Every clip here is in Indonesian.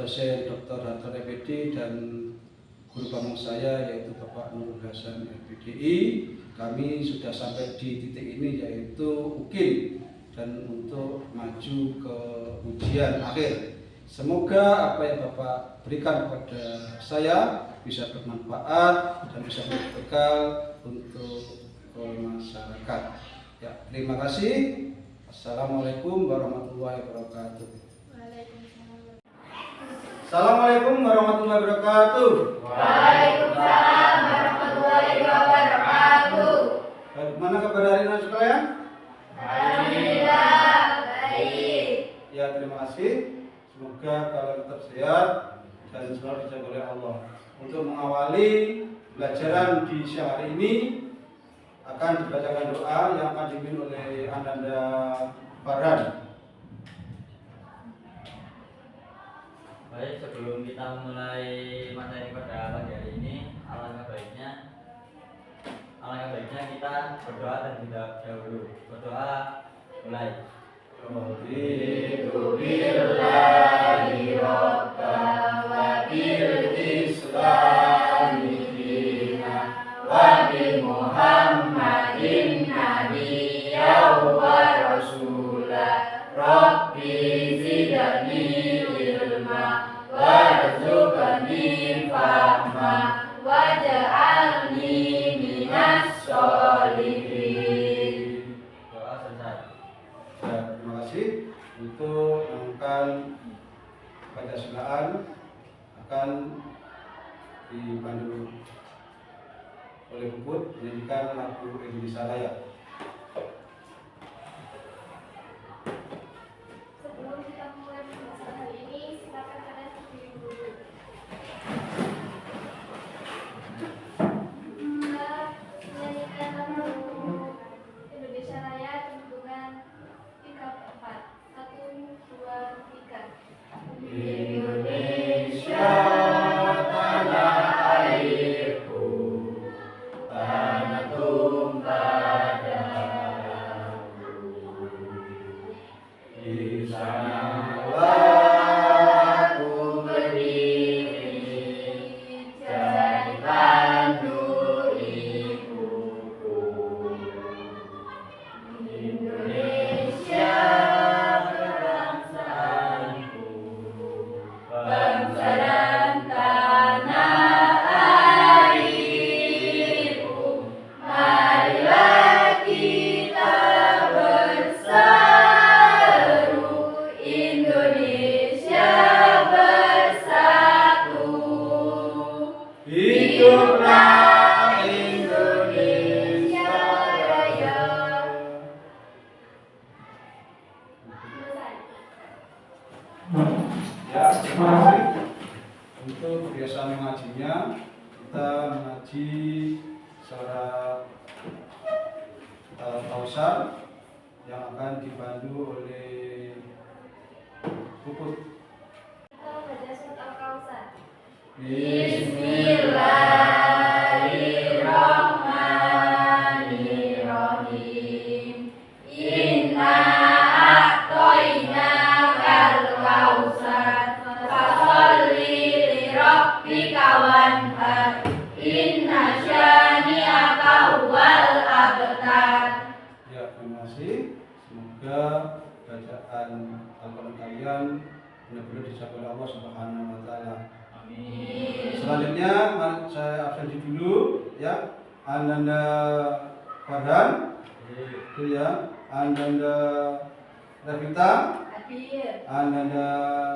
dosen Dr. Harto MPD dan guru pamong saya yaitu Bapak Nurul Hasan LPDI. Kami sudah sampai di titik ini yaitu UKIN dan untuk maju ke ujian akhir. Semoga apa yang Bapak berikan kepada saya bisa bermanfaat dan bisa menjadi bekal untuk masyarakat. Ya, terima kasih. Assalamualaikum warahmatullahi wabarakatuh. Assalamualaikum warahmatullahi wabarakatuh. Waalaikumsalam warahmatullahi wabarakatuh. Bagaimana kabar hari ini sekalian? Alhamdulillah baik. Ya, terima kasih. Semoga kalian tetap sehat dan selalu dijaga oleh Allah. Untuk mengawali pelajaran di siang hari ini akan dibacakan doa yang akan dipimpin oleh Ananda Farhan. Baik, sebelum kita mulai materi pada pagi hari ini, alangkah baiknya kita berdoa dan kita dahulu. Berdoa mulai. Alhamdulillahi Rabbana wa bil Islami dina wa bi Muhammadin nabiyyan wa rasula. Rabbi zidni ilma warzuqni fahma waj'alni minas sholihin. Doa selesai. Ya, terima kasih. Untuk yang akan baca silaan akan dipandu oleh Buput menyanyikan lagu Indonesia Raya. Sebelum kita mulai pembahasan hari ini, silakan kalian berdiri dulu. Kita menyanyikan lagu Indonesia Raya hitungan 3-4. 1, 2, 3. Indonesia tanah airku, tanah tumpah darahku. Di sanalah aku berdiri, jadi pandu ibuku. Indonesia kebangsaanku, bangsa dan tanah airku. Marilah kita berseru, Indonesia bersatu. Hiduplah Indonesia Raya. Selesai. Ya, terima kasih. Untuk kebiasaan mengajinya, kita mengaji surat Al-Kausar yang akan dipandu oleh Puput. Kita baca surat Al-Kausar. Bismillahirrahmanirrahim. Inna a'toina kal kausar, fasholli li rabbika wanhar, inna syani'aka huwal abtar. Ya, terima kasih. Semoga bacaan Al-Quran kalian benar-benar dijaga oleh Allah Subhanahu wa Ta'ala. Amin. Selanjutnya mari saya absensi dulu ya. Ananda Farhan, itu ya. Ananda Revita, Hadir. Ananda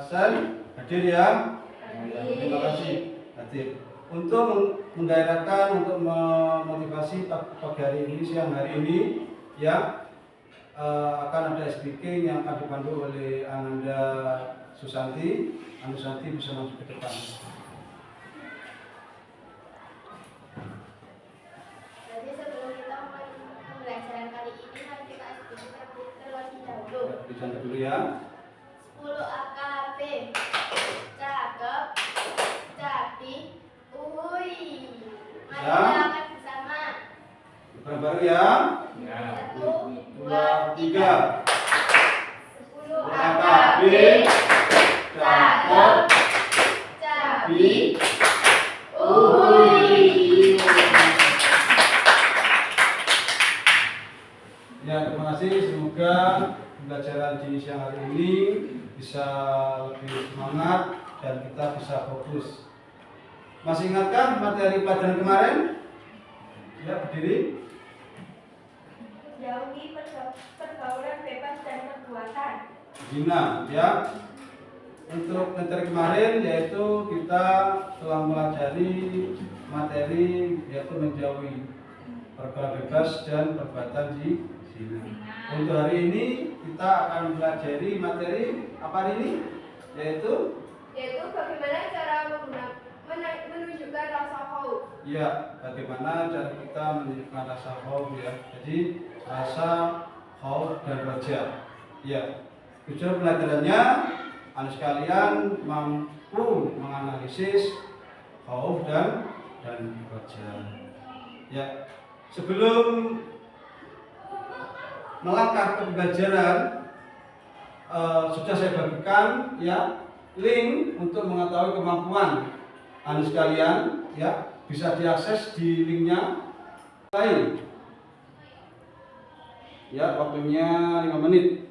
Sen, hadir ya. Hadir. Terima kasih hadir. Untuk menggairahkan, untuk memotivasi pagi hari ini, siang hari ini ya, akan ada speaking yang akan dipandu oleh Ananda Susanti. Ananda Susanti bisa masuk ke depan. Jadi sebelum kita mulai pembelajaran kali ini, mari kita diskusikan terlebih dahulu. Dicatat dulu ya. 10 AKP. Cakep, cantik, uhui. Mari Ya. kita angkat bersama. Bukan baru ya. 1, 2, 3. 10 AKB, AKP. cakep, Abi Uli. Ya, terima kasih. Semoga pembelajaran di siang hari ini bisa lebih semangat dan kita bisa fokus. Masih ingatkah materi pelajaran kemarin? Ya, berdiri. Jauhi pergaulan bebas dan perbuatan. Gina, ya. Untuk materi kemarin yaitu kita telah mempelajari materi yaitu menjauhi pergaulan bebas dan perbuatan di zina. Untuk hari ini kita akan mempelajari materi apa hari ini? Yaitu Bagaimana cara menunjukkan rasa khauf. ya, bagaimana cara kita menunjukkan rasa khauf ya. Jadi rasa khauf dan raja. Ya. Tujuan pelajarannya anak sekalian mampu menganalisis khauf dan raja. Ya. Sebelum melangkah ke pembelajaran sudah saya bagikan ya link untuk mengetahui kemampuan anak sekalian ya, bisa diakses di linknya lain ya, waktunya 5 menit.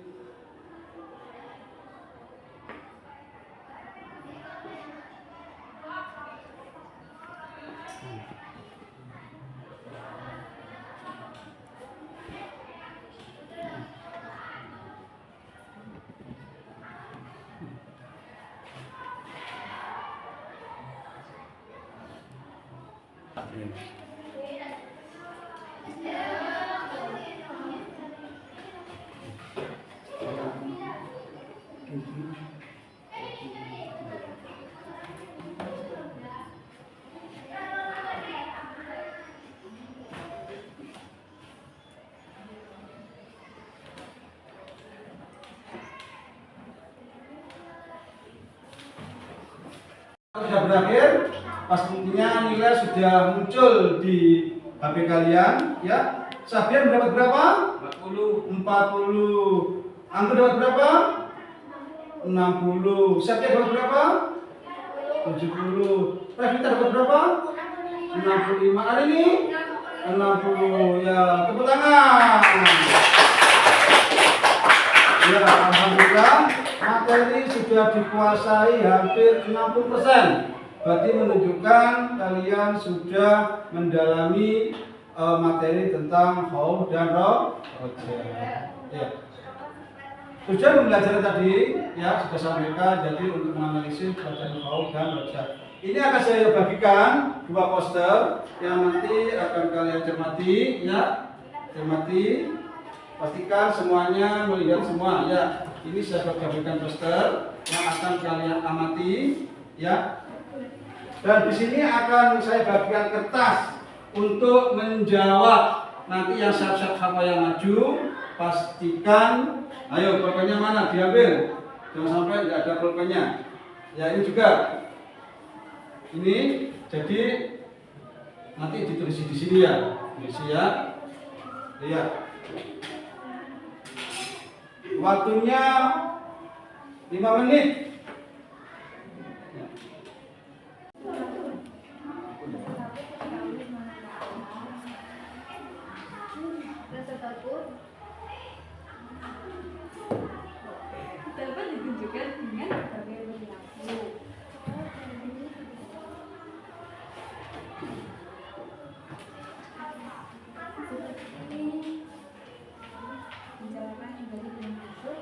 Sudah berakhir, pastinya nilai sudah muncul di HP kalian ya. Sabian mendapat berapa? 40. Anggun dapat berapa? 60. Satya dapat berapa? 70. Revita dapat berapa? 65. Hari ini 60. Ya, tepuk tangan. Ya, alhamdulillah materi sudah dikuasai hampir 60%. Berarti menunjukkan kalian sudah mendalami materi tentang khauf dan raja. Ya. Tujuan pembelajaran tadi ya sudah sampaikan, jadi untuk menganalisis pelajaran khauf dan raja. Ini akan saya bagikan 2 poster yang nanti akan kalian cermati ya. Cermati. Pastikan semuanya melihat semua ya. Ini saya bagikan poster yang akan kalian amati ya. Dan di sini akan saya bagikan kertas untuk menjawab. Nanti yang siap-siap sama yang maju, pastikan. Ayo, pulpennya mana? Diambil. Jangan sampai tidak ada pulpennya. Ya, ini juga. Ini jadi nanti ditulis di sini ya. Tulis ya. Lihat. Waktunya 5 menit. Dapat ditunjukkan dengan berbagai perilaku. Seperti menjalankan ibadah bulan puasa,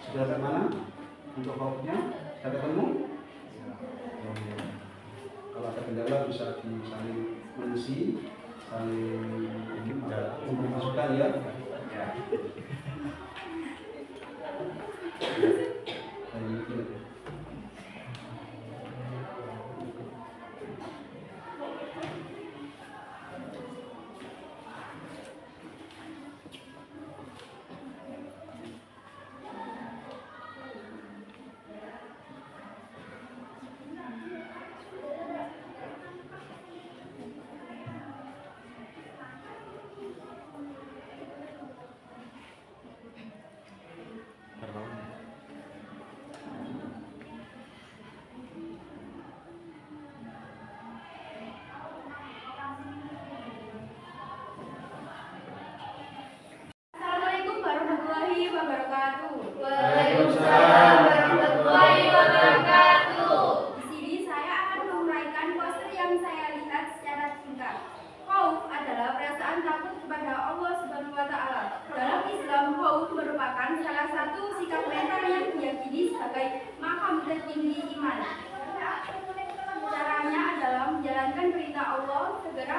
Sudah sampai mana? Untuk pautnya? Sudah ketemu? Oh, iya. Kalau ada kendala bisa saling mengisi, saling memberi masukan ya. Assalamualaikum warahmatullahi wabarakatuh. Waalaikumsalam warahmatullahi wabarakatuh. Di sini saya akan menguraikan poster yang saya lihat secara singkat. Khauf adalah perasaan takut kepada Allah Subhanahu wa taala. Dalam Islam, khauf merupakan salah satu sikap mental yang diyakini sebagai makam tertinggi iman. Caranya adalah menjalankan perintah Allah, segera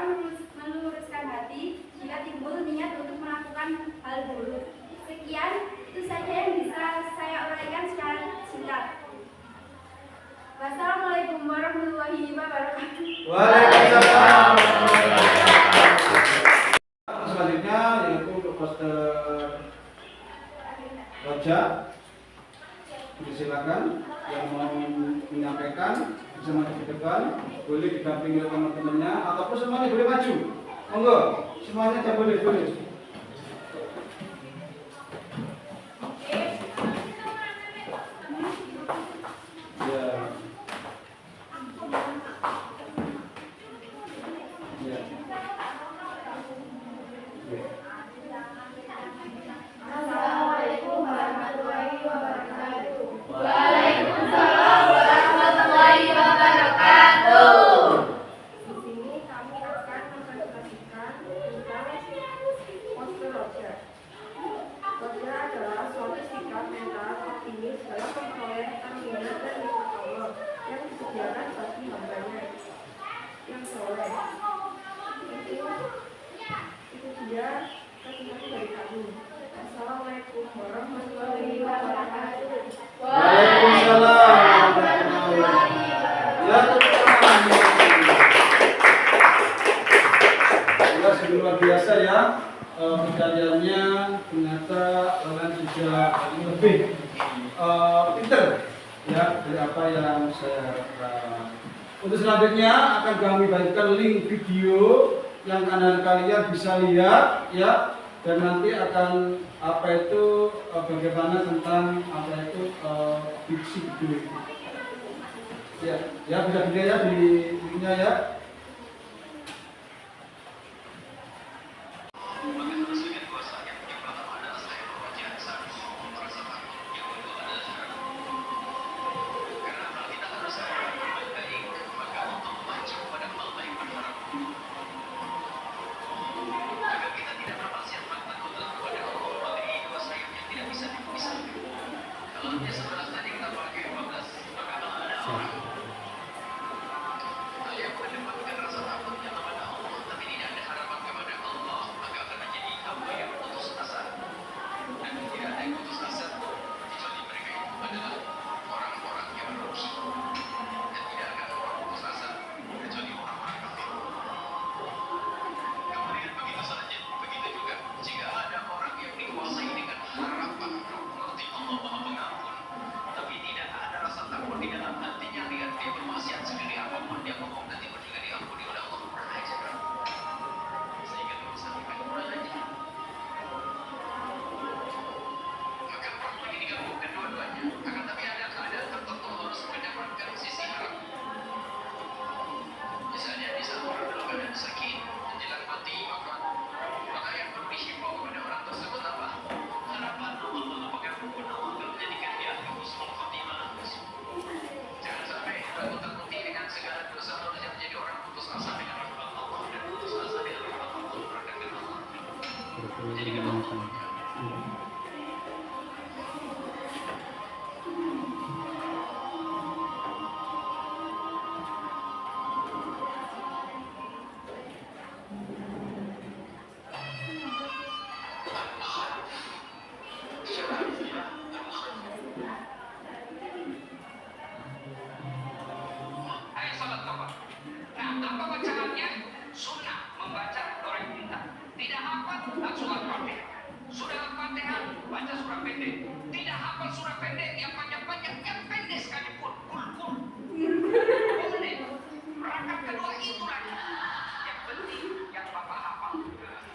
meluruskan hati jika timbul niat untuk melakukan hal buruk. Sekian, itu saja yang bisa saya uraikan secara singkat. Wassalamualaikum warahmatullahi wabarakatuh. Waalaikumsalam. Selanjutnya yaitu untuk poster wajah. Silakan yang mau menyampaikan bisa maju ke depan, boleh didampingi oleh teman-temannya ataupun semuanya boleh maju. Monggo, semuanya aja boleh. Ya. Ya. Ya. Assalamualaikum warahmatullahi wabarakatuh. Waalaikumsalam warahmatullahi wabarakatuh. Di sini kami akan mempresentasikan tentang poster roja. Roja adalah suatu sikap mental optimis dalam memperoleh anugerah dan nikmat Allah yang disediakan bagi hambanya yang soleh. Itu dia kesimpulan dari kami. Assalamualaikum warahmatullahi wabarakatuh. Waalaikumsalam. Ya, teman-teman. Sungguh luar biasa ya. Perjanjiannya ternyata kalian sudah lebih pinter ya dari apa yang saya harapkan. Untuk selanjutnya akan kami bagikan link video yang kalian bisa lihat ya, dan nanti akan apa itu bagaimana tentang apa itu diksi video itu. Ya bisa dilihat ya di linknya ya. hafal surah pendek, yang panjang-panjang, yang pendek sekalipun. Kul. Boleh. Rakaat kedua itu lagi. Yang penting yang Bapak hafal.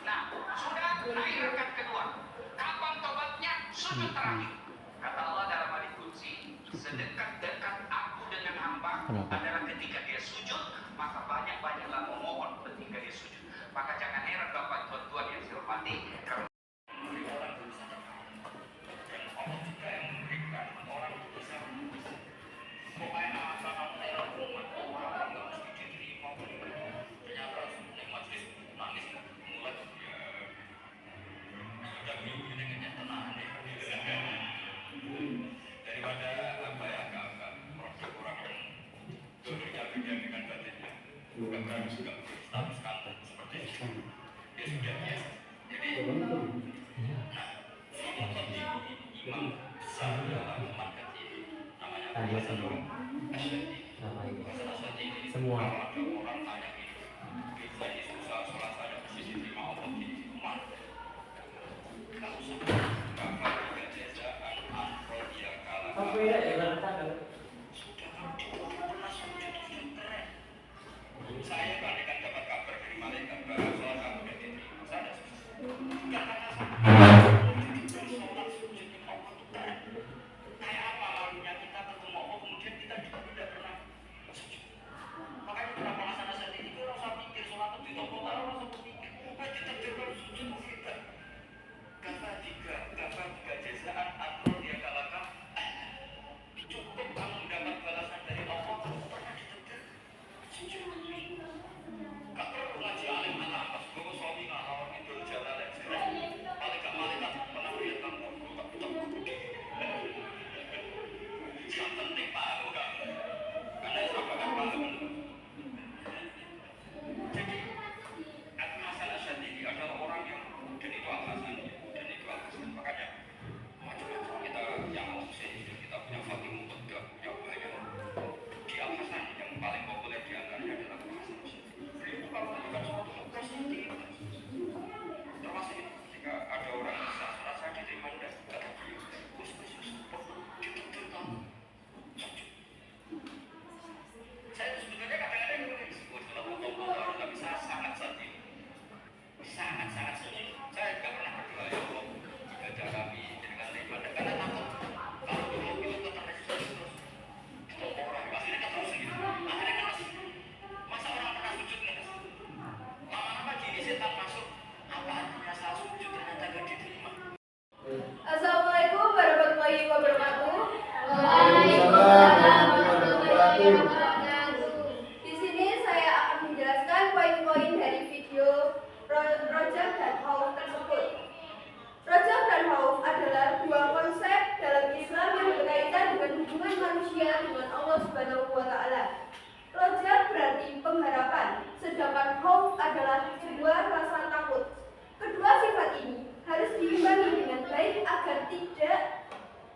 Nah, sudah naik rakaat kedua. Kapan tobatnya? Sujud terakhir. Kata Allah dalam hadis qudsi, sedekat-dekat aku dengan hamba adalah ketika dia sujud, maka banyak-banyaklah memohon ketika dia sujud. Maka jangan heran Bapak tuan-tuan yang saya hormati, kalau semua. Apa ya? saya bahkan dapat kabar dari malaikat bahwa sholat kamu dan diterima. Saya sholat sujud di Allah itu keren. Kayak apa lalunya kita ketemu Allah kemudian kita juga tidak pernah sujud. Makanya kenapa alasan saat ini kita harus pikir sholat itu di toko taruh harus pikir. Kita tidak sujud kita. Kata tiga jazaan akrol dia kalakan. Cukup kamu mendapat balasan dari Allah kamu pernah ditegur sujud. Gak perlu ngaji alim anak pas gue suami ngalawan itu jalan dan malaikat pernah lihat kamu yang penting paham kamu karena apa kan paham. Jadi Abu Hasan Asy'adili adalah orang yang dan itu alasan makanya macam-macam kita yang kita punya Fatimah Muda punya banyak di Al Hasan yang paling populer di antaranya adalah Abu Hasan Asy'adili. Beliau kalau melakukan suatu tugas termasuk itu ketika ada orang bisa sholat saya diterima enggak kata beliau saya sebetulnya kadang-kadang disebut kalau ngomong tapi saya sangat sedih sangat sedih. Saya tidak pernah berdoa ya Allah ibadah kami dengan ibadah karena takut kalau dulu itu terus itu orang akhirnya terus gitu akhirnya kan masa orang pernah sujud nggak lama-lama gini setan masuk apa artinya saya sujud ternyata gak diterima. Assalamualaikum warahmatullahi wabarakatuh. Waalaikumsalam warahmatullahi wabarakatuh. Di sini saya akan menjelaskan poin-poin dari video Rojak dan Khauf tersebut. Rojak dan Khauf adalah dua konsep dalam Islam yang berkaitan dengan hubungan manusia dengan Allah Subhanahu wa Ta'ala. Rojak berarti pengharapan, sedangkan Khauf adalah sebuah rasa takut. Kedua sifat ini harus diimbangi dengan baik agar tidak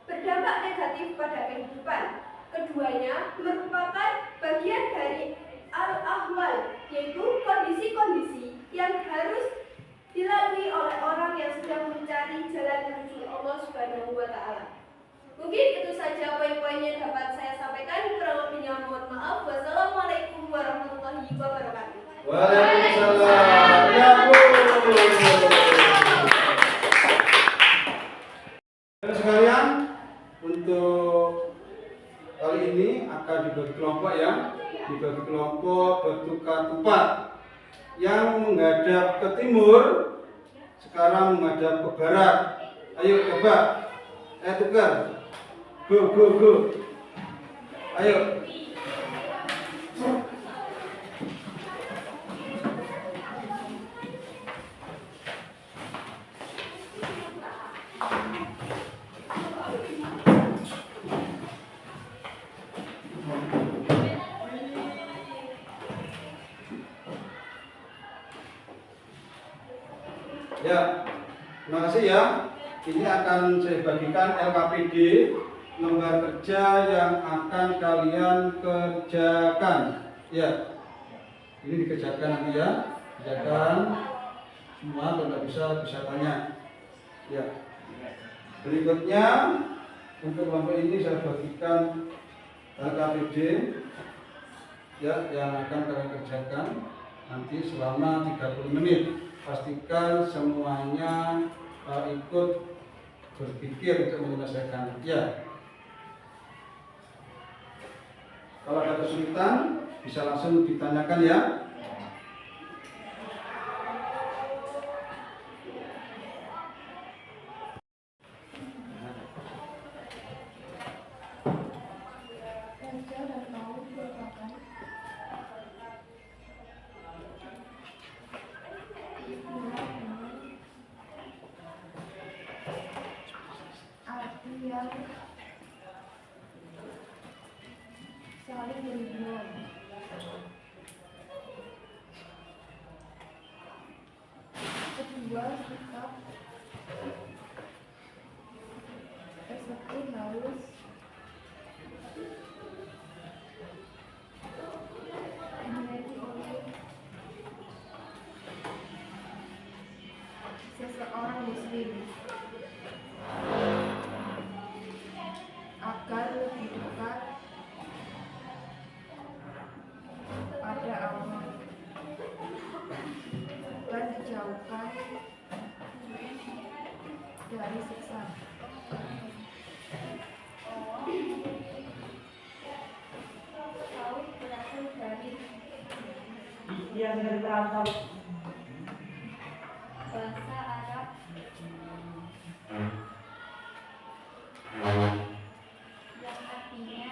berdampak negatif pada kehidupan. Keduanya merupakan bagian dari al-ahwal, yaitu kondisi-kondisi yang harus dilalui oleh orang yang sedang mencari jalan menuju Allah Subhanahu wa Ta'ala. Mungkin itu saja poin-poinnya dapat saya sampaikan. Kurang lebihnya mohon maaf. Wassalamualaikum warahmatullahi wabarakatuh. Waalaikumsalam. Ya sekalian, untuk kali ini akan dibagi kelompok bertukar tempat. Yang menghadap ke timur sekarang menghadap ke barat. Ayo coba, tukar. Go. Ayo. Ya, terima kasih ya. Ini akan saya bagikan LKPD, lembar kerja yang akan kalian kerjakan. Ya, ini dikerjakan nanti ya. Kerjakan semua, kalau tidak bisa tanya. Ya. Berikutnya Untuk kelompok ini saya bagikan KPD ya, yang akan kalian kerjakan nanti selama 30 menit. Pastikan semuanya ikut berpikir untuk menyelesaikan. Ya, kalau ada kesulitan bisa langsung ditanyakan ya. Raja dan Paus merupakan istilah dengan arti yang saling berhubungan. Kedua, sikap tersebut harus dimiliki oleh seseorang muslim agar lebih dekat pada Allah dan dijauhkan dari siksa. Paus berasal dari bahasa Arab yang artinya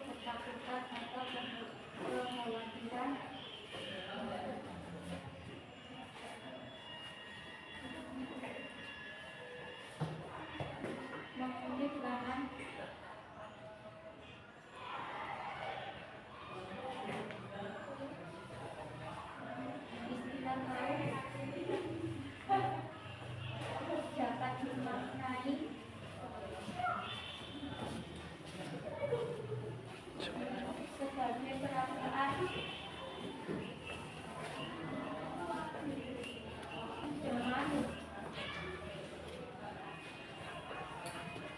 ketakutan atau kekhawatiran. Mengulik lahan istilah paus dapat dimaknai sebagai perasaan dengan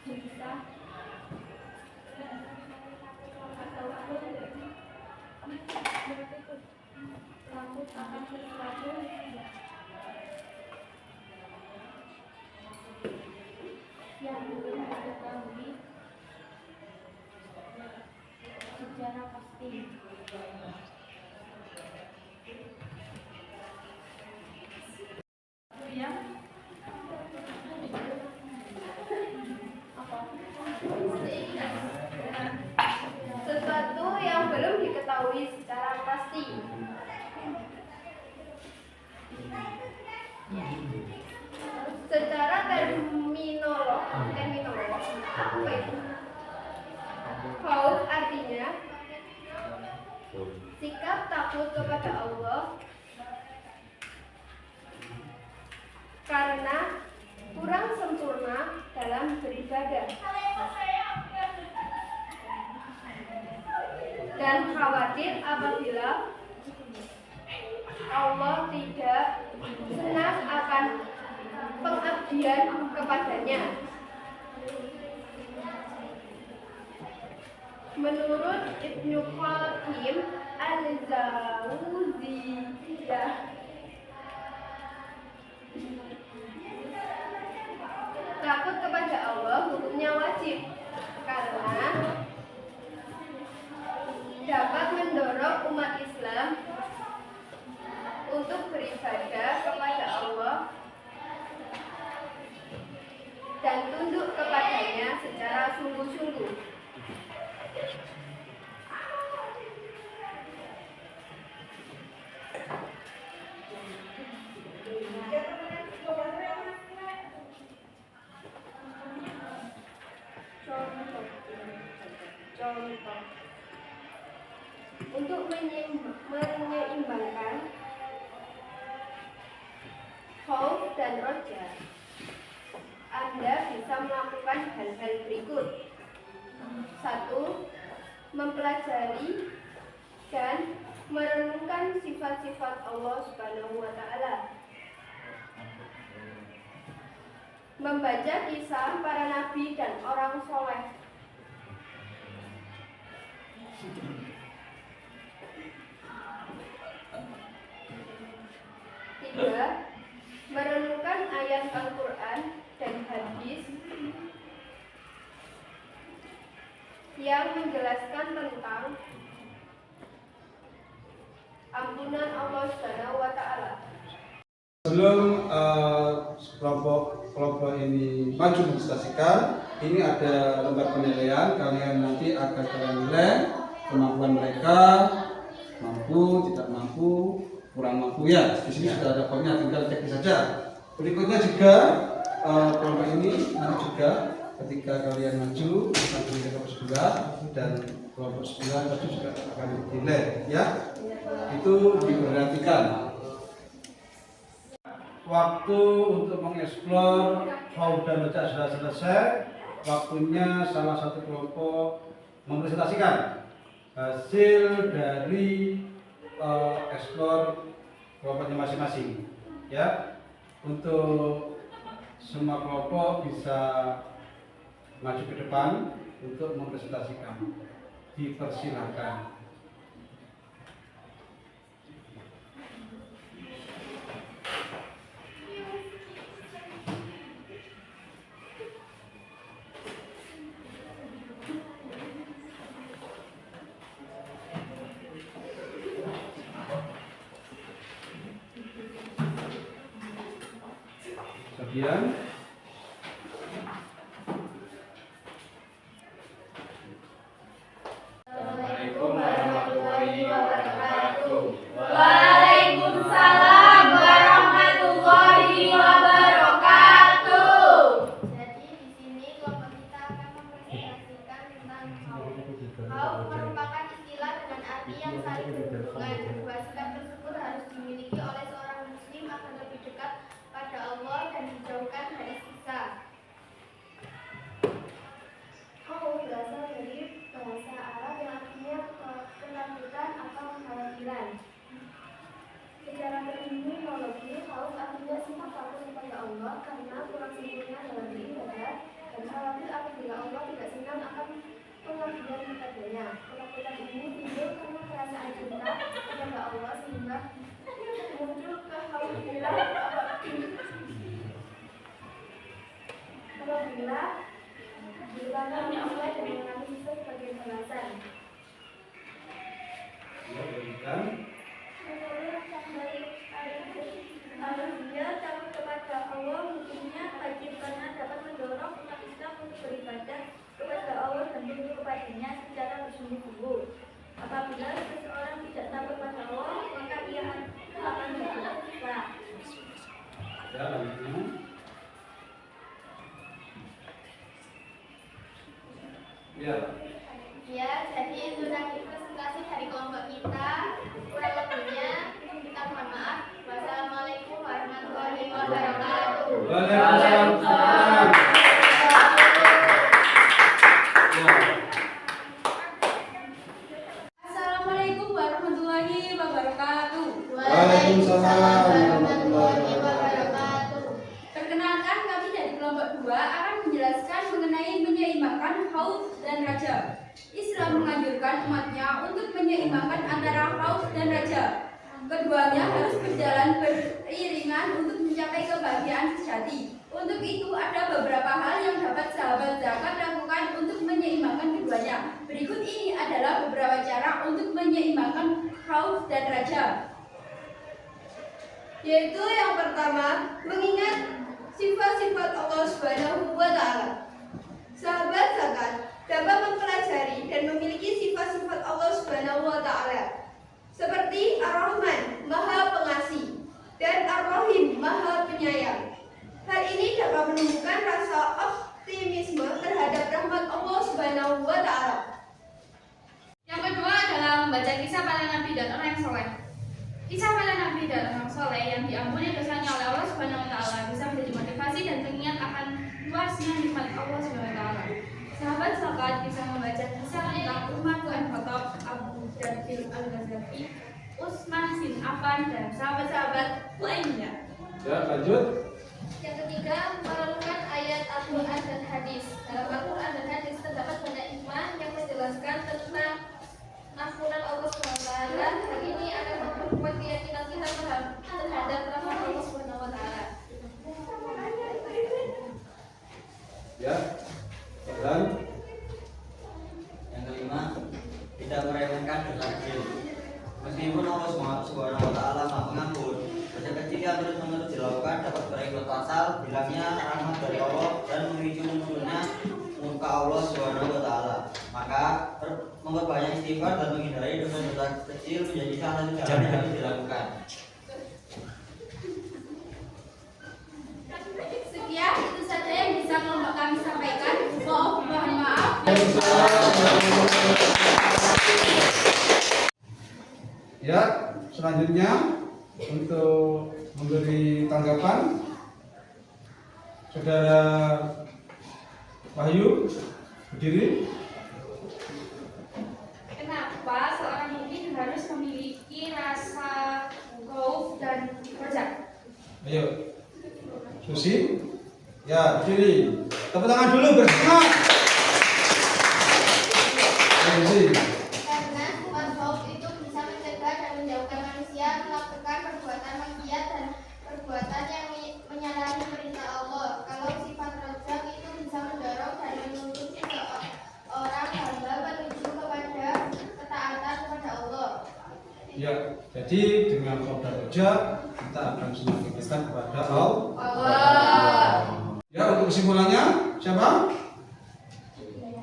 gelisah ataupun takut akan sesuatu yang belum diketahui secara pasti. Ya. Apa? Sesuatu yang belum diketahui secara pasti. Secara terminologi, apa itu? Khauf artinya sikap takut kepada Allah karena kurang sempurna dalam beribadah dan khawatir apabila Allah tidak senang akan pengabdian kepadanya. Menurut Ibnu Qayyim al-Jauziyah, takut kepada Allah hukumnya wajib karena dapat mendorong umat Islam untuk beribadah kepada Allah dan tunduk kepadanya secara sungguh-sungguh. Contoh, untuk menyeimbangkan khauf dan roja, Anda bisa melakukan hal-hal berikut. 1. Mempelajari dan merenungkan sifat-sifat Allah Subhanahu wa Ta'ala. membaca kisah para nabi dan orang soleh. 3. Merenungkan ayat Al-Quran dan hadis yang menjelaskan tentang ampunan Allah Subhanahu wa Ta'ala. Sebelum kelompok ini maju mempresentasikan, ini ada lembar penilaian. Kalian nanti akan kalian nilai kemampuan mereka, mampu, tidak mampu, kurang mampu ya. Di sini sudah ada formnya, tinggal cek saja. Berikutnya juga kelompok ini nanti juga ketika kalian maju sampai ke kelompok 9 dan kelompok 9 tadi juga akan dinilai ya. Itu diperhatikan. Waktu untuk mengeksplor Haud dan Baca sudah selesai. Waktunya salah satu kelompok mempresentasikan hasil dari eksplor kelompoknya masing-masing. Ya, untuk semua kelompok bisa maju ke depan untuk mempresentasikan. Dipersilakan. Kemudian Assalamualaikum warahmatullahi wabarakatuh. Waalaikumsalam warahmatullahi wabarakatuh. Jadi di sini kelompok kita akan mempresentasikan tentang haud. Haud merupakan istilah dengan arti yang saling berhubungan. Dua sikap tersebut harus dimiliki oleh seorang muslim agar lebih dekat pada Allah dan dijauhkan dari siksa. Haud berasal dari bahasa Arab yang artinya ketakutan atau kekhawatiran. Secara terminologi, haud artinya sifat takut kepada Allah karena kurang sempurna dalam beribadah dan khawatir apabila Allah tidak senang akan pengabdian kepadanya. Ketakutan ini timbul karena perasaan cinta kepada Allah sehingga muncul kekhawatiran apabila dilanggar Allah dan mengalami siksa sebagai balasan. Apabila takut kepada Allah hukumnya wajib karena dapat mendorong umat Islam untuk beribadah kepada Allah dan tunduk kepadanya secara bersungguh-sungguh. Apabila seseorang tidak takut pada Allah, maka ia akan berdosa. Ya, jadi itu tadi presentasi dari kelompok kita. Kurang lebihnya kita mohon maaf. Wassalamualaikum warahmatullahi wabarakatuh. Waalaikumsalam. Assalamualaikum warahmatullahi wabarakatuh. Waalaikumsalam warahmatullahi wabarakatuh. Perkenalkan, kami dari kelompok 2 akan menjelaskan mengenai menyeimbangkan haud dan raja. Islam menganjurkan umatnya untuk menyeimbangkan antara haud dan raja. Keduanya harus berjalan beriringan untuk mencapai kebahagiaan sejati. Untuk itu ada beberapa hal yang dapat sahabat zakat lakukan untuk menyeimbangkan keduanya. Berikut ini adalah beberapa cara untuk menyeimbangkan haud dan raja. Yaitu yang pertama, mengingat sifat-sifat Allah Subhanahu wa Ta'ala. Sahabat zakat dapat mempelajari dan memiliki sifat-sifat Allah Subhanahu wa Ta'ala seperti Ar-Rahman, Maha Pengasih, dan Ar-Rahim, Maha Penyayang. Hal ini dapat menumbuhkan rasa optimisme terhadap rahmat Allah Subhanahu wa Ta'ala. Yang kedua adalah membaca kisah para nabi dan orang yang soleh. Kisah para nabi dan orang soleh yang diampuni dosanya oleh Allah Subhanahu wa Ta'ala bisa menjadi motivasi dan pengingat akan luasnya nikmat Allah Subhanahu wa Ta'ala. Sahabat zakat bisa membaca kisah tentang Umar bin Khattab, Abu Darda Al-Ghazali, Utsman bin Affan, dan sahabat-sahabat lainnya. Ya, lanjut. Yang ketiga, merenungkan ayat hadis. Dalam Al-Quran dan hadis terdapat banyak hikmah yang menjelaskan tentang ampunan Allah SWT. Hal ini akan memperkuat keyakinan kita terhadap rahmat Allah SWT. Ya, dan Yang kelima, tidak meremehkan dosa kecil. Meskipun Allah Subhanahu wa Ta'ala Maha Pengampun, dosa kecil yang terus-menerus dilakukan dapat berakibat fatal, bilangnya rahmat dari Allah dan memicu munculnya muka Allah Subhanahu wa Ta'ala. Maka memperbanyak istighfar dan menghindari dosa-dosa kecil menjadi salah satu cara yang harus dilakukan. Sekian itu saja yang bisa kami sampaikan. Mohon maaf. ya, selanjutnya untuk memberi tanggapan Saudara Wahyu berdiri. Kenapa seorang mukmin harus memiliki rasa khauf dan raja? Ayo, Susi. Ya, berdiri. Tepuk tangan dulu bersemangat. Ayo, Susi. Karena sifat khauf itu bisa mencegah dan menjauhkan manusia melakukan perbuatan maksiat dan perbuatan yang menyalahi perintah Allah. Kalau sifat rojak itu bisa mendorong dan menuntut seorang hamba menuju kepada ketaatan kepada Allah. Ya, jadi dengan khauf dan raja kita akan semakin dekat kepada Allah. Ya, untuk kesimpulannya siapa?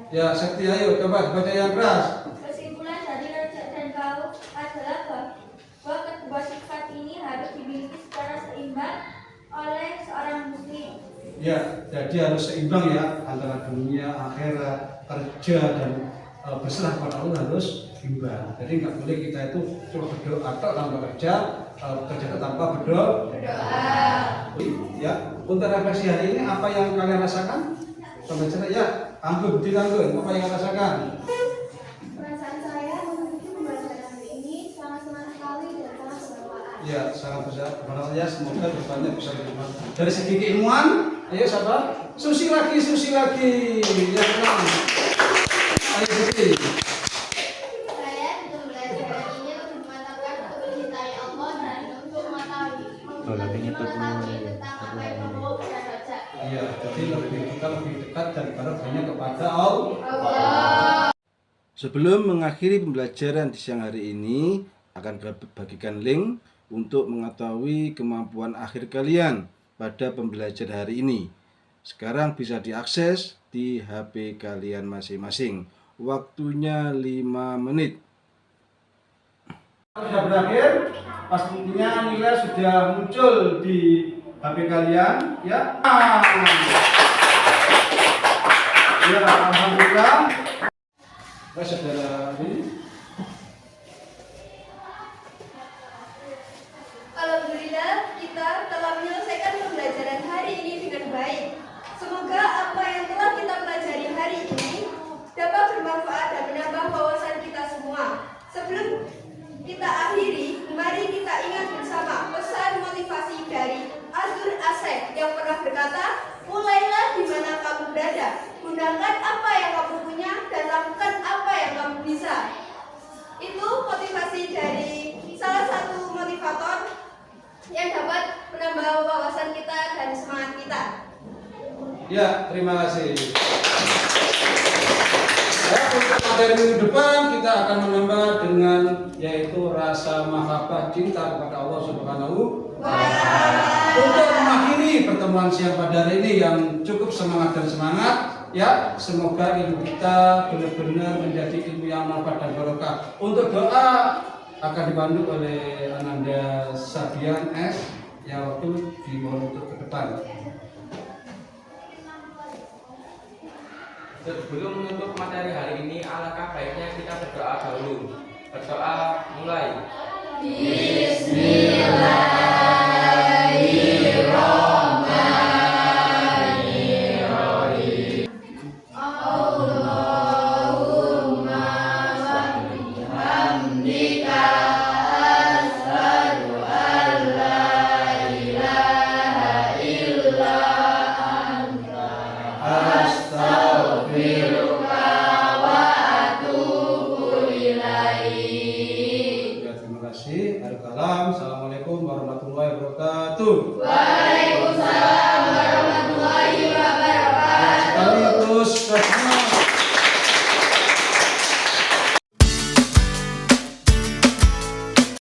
Ya, Sakti, ayo coba baca yang keras. Kesimpulan dari raja dan khauf adalah bahwa kedua sifat ini harus dimiliki secara seimbang oleh seorang muslim. Ya, jadi harus seimbang ya antara dunia, akhirat, kerja dan berserah pada Allah harus imbang. Jadi nggak boleh kita itu cuma berdoa atau tanpa kerja, kerja tanpa berdoa. Ya, untuk refleksi hari ini apa yang kalian rasakan? Pembaca ya, Anggun, berdiri Anggun, apa yang kalian rasakan? Perasaan saya menuju pembelajaran hari ini sangat senang sekali dan sangat bermanfaat. Ya, sangat bermanfaat ya. Semoga depannya bisa bermanfaat. Dari segi keilmuan, ayo siapa? Susi lagi. Ya, tenang. Ayo Susi. Saya di pembelajaran ini lebih memantapkan untuk mencintai Allah dan untuk mengetahui tentang apa yang membawa pada raja. Iya, jadi kita lebih dekat daripada hanya kepada Allah. Sebelum mengakhiri pembelajaran di siang hari ini, akan bagikan link untuk mengetahui kemampuan akhir kalian pada pembelajaran hari ini. Sekarang bisa diakses di HP kalian masing-masing. Waktunya 5 menit. Sudah berakhir, pastinya nilai sudah muncul di HP kalian, ya. Ya, alhamdulillah. Baik, saudara ini. Alhamdulillah, kita telah menyelesaikan pembelajaran hari ini dengan baik. Semoga apa yang telah kita pelajari hari ini dapat bermanfaat dan menambah wawasan kita semua. Sebelum kita akhiri, mari kita ingat bersama pesan motivasi dari Azur Asep yang pernah berkata, mulailah di mana kamu berada, gunakan apa yang kamu punya dan lakukan apa yang kamu bisa. Itu motivasi dari salah satu motivator yang dapat menambah wawasan kita dan semangat kita. Ya, terima kasih. Ya, untuk materi minggu depan kita akan menambah dengan yaitu rasa mahabbah cinta kepada Allah Subhanahu wa Ta'ala. Untuk mengakhiri pertemuan siang pada hari ini yang cukup semangat dan semangat, ya, semoga ilmu kita benar-benar menjadi ilmu yang manfaat dan barokah. Untuk doa akan dibantu oleh Ananda Sabian S yang waktu dimohon untuk ke depan. Sebelum menutup materi hari ini, alangkah baiknya kita berdoa dahulu. Berdoa mulai. Bismillahirrahmanirrahim. Allahumma wa bihamdika asyhadu an la ilaha illa anta Assalamualaikum warahmatullahi wabarakatuh. Waalaikumsalam warahmatullahi wabarakatuh. Sekaligus